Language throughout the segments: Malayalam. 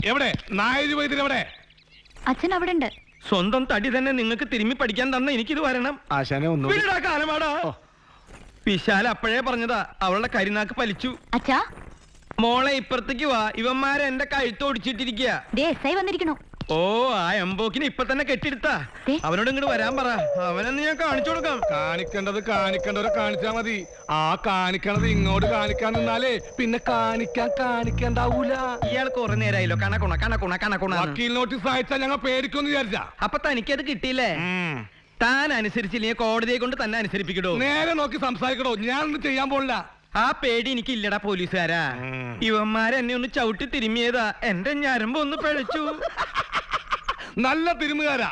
എവിടെ നായര് വൈദ്യരെവിടെ? അച്ഛൻ അവിടെ ഉണ്ട്. സ്വന്തം തടി തന്നെ നിങ്ങൾക്ക് തിരുമ്മി പഠിക്കാൻ തന്ന എനിക്കിത് വരണം. ആശാനെ ഒന്നും കാലമാടാ. വിശാല അപ്പോഴേ പറഞ്ഞതാ, അവളുടെ കരിനാക്ക് പലിച്ചു. അച്ഛാ മോളെ ഇപ്പുറത്തേക്ക് വാ, ഇവന്മാരെ എന്റെ കഴുത്തോടിച്ചിട്ടിരിക്കുക. വന്നിരിക്കണോ? ഓ, ആ എംബോക്കിനെ ഇപ്പൊ തന്നെ കെട്ടിയെടുത്താ. അവനോട് ഇങ്ങോട്ട് വരാൻ പറ, അവനെന്ന് ഞാൻ കാണിച്ചു കൊടുക്കാം. കാണിക്കേണ്ടവരെ കാണിച്ചാ മതി. ആ കാണിക്കണത് ഇങ്ങോട്ട് കാണിക്കാൻ നിന്നാലേ പിന്നെ കാണിക്കണ്ടാവൂല. ഇയാൾ കുറെ നേരമായല്ലോ കണക്കുണ. വക്കീൽ നോട്ടീസ് അയച്ചാ ഞങ്ങൾ പേടിക്കൊന്ന് വിചാരിച്ചാ. അപ്പൊ തനിക്കത് കിട്ടിയില്ലേ? താൻ അനുസരിച്ചില്ലെങ്കിൽ കോടതിയെ കൊണ്ട് തന്നെ അനുസരിപ്പിക്കടോ. നേരെ നോക്കി സംസാരിക്കടോ, ഞാനൊന്നും ചെയ്യാൻ പോണില്ല. ആ പേടി എനിക്ക് ഇല്ലടാ പോലീസുകാരാ. ഇവന്മാരെന്നെ ഒന്ന് ചവിട്ടി തിരുമ്മിയതാ, എന്റെ ഞരമ്പ് ഒന്ന് പിഴച്ചു. നല്ല തിരുമുകാരാ.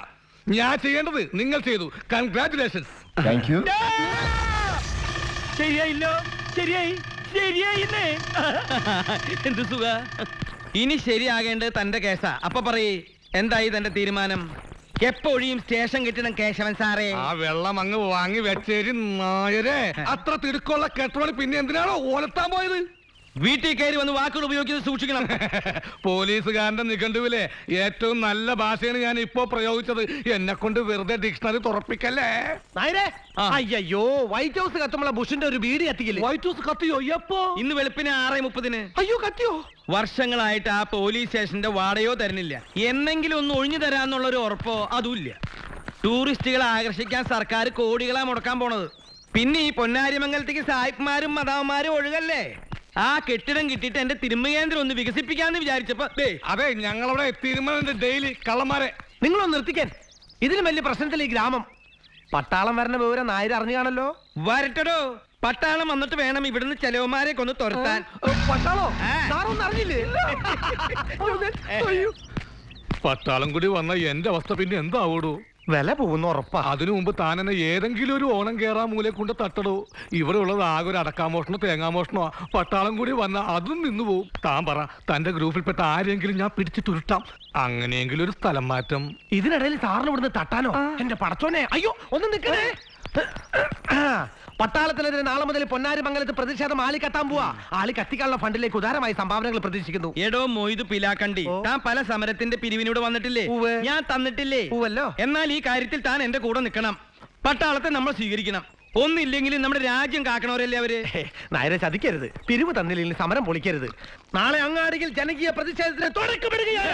ഞാൻ ചെയ്യേണ്ടത് നിങ്ങൾ ചെയ്തു. കൺഗ്രാറ്റുലേഷൻസ്. Thank you. ശരിയായില്ലോ, ശരിയായിന്നേ. എന്ത് സുഖ. ഇനി ശരിയാകേണ്ടത് തന്റെ കേസാ. അപ്പൊ പറയേ, എന്തായി തന്റെ തീരുമാനം? എപ്പോഴും സ്റ്റേഷൻ കിട്ടണം കേശവൻ സാറേ. ആ വെള്ളം അങ്ങ് വാങ്ങി വെച്ചേരി നായരെ. അത്ര തിടുക്കുള്ള കെട്ടോണി പിന്നെ എന്തിനാണോ ഓലത്താൻ പോയത്? വീട്ടിൽ കയറി വന്ന് വാക്കുകൾ ഉപയോഗിക്കുന്നത് സൂക്ഷിക്കണം. പോലീസുകാരന്റെ നിഘണ്ടുവിലെ ഏറ്റവും നല്ല ഭാഷയാണ് ഞാൻ ഇപ്പോ പ്രയോഗിച്ചത്. എന്നെ കൊണ്ട് വെറുതെ ഡിക്ഷണറി തുറപ്പിക്കല്ലേ. അയ്യോ, വൈറ്റ് ഹൗസ് കത്തുമ്പോൾ ബുഷിന്റെ ഒരു ബീഡി കത്തിക്കില്ലേ? വൈറ്റ് ഹൗസ് കത്തിയോ? എപ്പോ? ഇന്ന് വെളുപ്പിന് 6:30. അയ്യോ, കത്തിയോ? വർഷങ്ങളായിട്ട് ആ പോലീസ് സ്റ്റേഷന്റെ വാടകയോ തരുന്നില്ല. എന്നെങ്കിലും ഒന്ന് ഒഴിഞ്ഞു തരാന്നുള്ള ഒരു ഉറപ്പോ അതുമില്ല. ടൂറിസ്റ്റുകളെ ആകർഷിക്കാൻ സർക്കാർ കോടികളാ മുടക്കാൻ പോണത്. പിന്നെ ഈ പൊന്നാരിമംഗലത്തേക്ക് സായിപ്പ്മാരും മദാവന്മാരും ഒഴുകല്ലേ. ആ കെട്ടിടം കിട്ടിയിട്ട് എന്റെ തിരുമകേന്ദ്രം ഒന്ന് വികസിപ്പിക്കാന്ന് വിചാരിച്ചപ്പോ അതെ, ഞങ്ങളവിടെ തിരുമലന്റെ ഡെയിലി കള്ളന്മാരെ. നിങ്ങളൊന്ന് നിർത്തിക്കാൻ. ഇതിലും വലിയ പ്രശ്നത്തില്ല ഈ ഗ്രാമം. പട്ടാളം വരണ വിവരം നായർ അറിഞ്ഞു കാണല്ലോ. വരട്ടടോ, പട്ടാളം വന്നിട്ട് വേണം ഇവിടുന്ന് ചെലവന്മാരെ കൊന്ന് തുരത്താൻ. പട്ടാളോ? സാറൊന്നും അറിഞ്ഞില്ലേ? പട്ടാളം കൂടി വന്ന എന്റെ അവസ്ഥ പിന്നെ എന്താവൂടൂ? വില പോകുന്ന ഉറപ്പാ. അതിനു മുമ്പ് താൻ എന്നെ ഏതെങ്കിലും ഒരു ഓണം കേറാൻ മൂലെ കൊണ്ട് തട്ടടോ. ഇവിടെ ഉള്ളത് ആകെ ഒരു അടക്കാമോഷണോ തേങ്ങാമോഷണോ. പട്ടാളം കൂടി വന്ന അതും നിന്നു പോവും. താൻ പറ, തന്റെ ഗ്രൂപ്പിൽപ്പെട്ട ആരെങ്കിലും ഞാൻ പിടിച്ചിട്ടുരുട്ടാം. അങ്ങനെയെങ്കിലും ഒരു സ്ഥലം മാറ്റം. ഇതിനിടയിൽ സാറിന് ഇവിടുന്ന് തട്ടാനോ? എന്റെ പടച്ചോനെ, അയ്യോ ഒന്ന് നിൽക്കണേ. പട്ടാളത്തിനെതിരെ നാളെ മുതൽ പൊന്നാരിമംഗലത്ത് പ്രതിഷേധം ആളി കത്താൻ പോവാ. ആളി കത്തിക്കാനുള്ള ഫണ്ടിലേക്ക് ഉദാരമായി സംഭാവനകൾ പ്രതീക്ഷിക്കുന്നു. എടോ മൊയ്ത് പിലാക്കണ്ടി, താൻ പല സമരത്തിന്റെ പിരിവിനോട് വന്നിട്ടില്ലേ? ഞാൻ തന്നിട്ടില്ലേ? എന്നാൽ ഈ കാര്യത്തിൽ താൻ എന്റെ കൂടെ നിൽക്കണം. പട്ടാളത്തെ നമ്മൾ സ്വീകരിക്കണം. ഒന്നില്ലെങ്കിലും നമ്മുടെ രാജ്യം കാക്കണവരല്ലേ അവര്. നായരെ ചതിക്കരുത്. പിരിവ് തന്നില്ലെങ്കിൽ സമരം പൊളിക്കരുത്. നാളെ അങ്ങാടിയിൽ ജനകീയ പ്രതിഷേധത്തിന് തുടക്കമിടുകയാണ്.